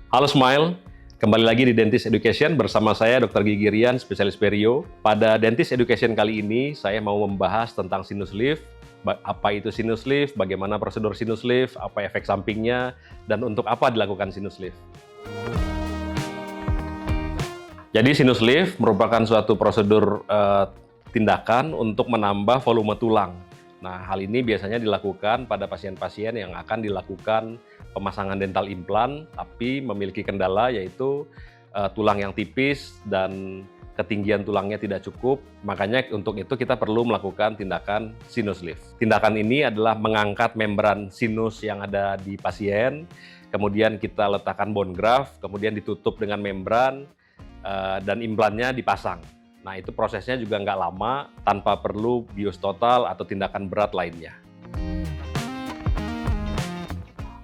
Halo Smile, kembali lagi di Dentist Education bersama saya Dr. Gigi Rian, spesialis perio. Pada Dentist Education kali ini, saya mau membahas tentang sinus lift, apa itu sinus lift, bagaimana prosedur sinus lift, apa efek sampingnya, dan untuk apa dilakukan sinus lift. Jadi sinus lift merupakan suatu prosedur tindakan untuk menambah volume tulang. Nah, hal ini biasanya dilakukan pada pasien-pasien yang akan dilakukan pemasangan dental implan, tapi memiliki kendala yaitu tulang yang tipis dan ketinggian tulangnya tidak cukup. Makanya untuk itu kita perlu melakukan tindakan sinus lift. Tindakan ini adalah mengangkat membran sinus yang ada di pasien, kemudian kita letakkan bone graft, kemudian ditutup dengan membran, dan implannya dipasang. Nah, itu prosesnya juga nggak lama, tanpa perlu bius total atau tindakan berat lainnya.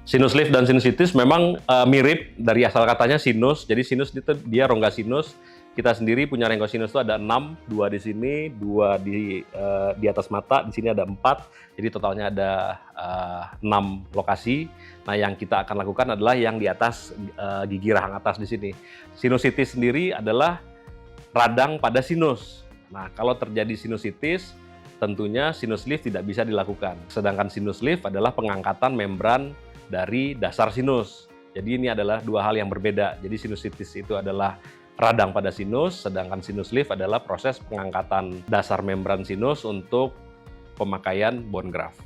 Sinus lift dan sinusitis memang mirip dari asal katanya sinus. Jadi sinus itu dia rongga sinus. Kita sendiri punya rongga sinus itu ada 6, 2 di sini, 2 di atas mata, di sini ada 4. Jadi totalnya ada 6 lokasi. Nah, yang kita akan lakukan adalah yang di atas gigi rahang atas di sini. Sinusitis sendiri adalah radang pada sinus. Nah, kalau terjadi sinusitis, tentunya sinus lift tidak bisa dilakukan. Sedangkan sinus lift adalah pengangkatan membran dari dasar sinus. Jadi ini adalah dua hal yang berbeda. Jadi sinusitis itu adalah radang pada sinus, sedangkan sinus lift adalah proses pengangkatan dasar membran sinus untuk pemakaian bone graft.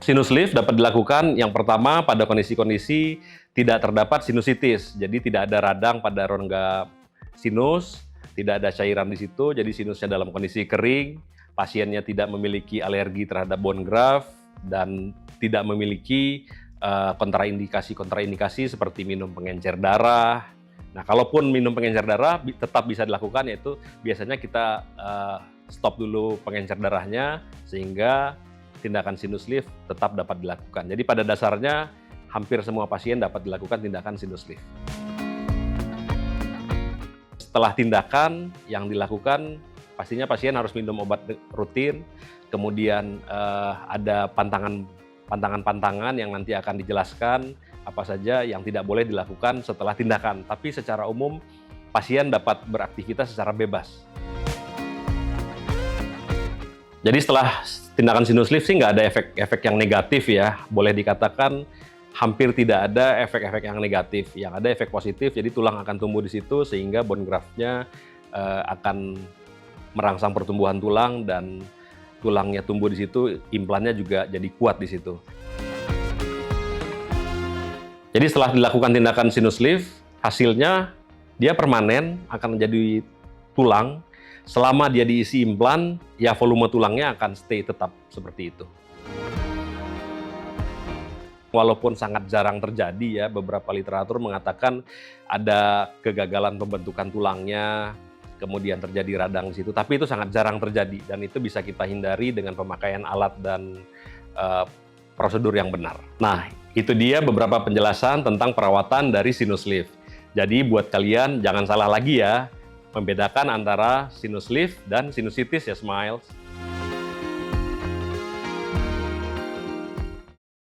Sinus lift dapat dilakukan yang pertama pada kondisi-kondisi tidak terdapat sinusitis. Jadi tidak ada radang pada rongga sinus, tidak ada cairan di situ, jadi sinusnya dalam kondisi kering, pasiennya tidak memiliki alergi terhadap bone graft, dan tidak memiliki kontraindikasi seperti minum pengencer darah. Nah, kalaupun minum pengencer darah tetap bisa dilakukan, yaitu biasanya kita stop dulu pengencer darahnya sehingga tindakan sinus lift tetap dapat dilakukan. Jadi pada dasarnya hampir semua pasien dapat dilakukan tindakan sinus lift. Setelah tindakan yang dilakukan, pastinya pasien harus minum obat rutin, kemudian ada pantangan-pantangan yang nanti akan dijelaskan apa saja yang tidak boleh dilakukan setelah tindakan. Tapi secara umum, pasien dapat beraktivitas secara bebas. Jadi setelah tindakan sinus lift sih nggak ada efek-efek yang negatif ya. Boleh dikatakan hampir tidak ada efek-efek yang negatif. Yang ada efek positif, jadi tulang akan tumbuh di situ sehingga bone graft-nya akan merangsang pertumbuhan tulang dan tulangnya tumbuh di situ, implannya juga jadi kuat di situ. Jadi setelah dilakukan tindakan sinus lift, hasilnya dia permanen akan menjadi tulang. Selama dia diisi implan, ya volume tulangnya akan stay tetap seperti itu. Walaupun sangat jarang terjadi ya, beberapa literatur mengatakan ada kegagalan pembentukan tulangnya, kemudian terjadi radang di situ, tapi itu sangat jarang terjadi dan itu bisa kita hindari dengan pemakaian alat dan prosedur yang benar. Nah, itu dia beberapa penjelasan tentang perawatan dari sinus lift. Jadi buat kalian jangan salah lagi ya, membedakan antara sinus lift dan sinusitis ya, Smiles.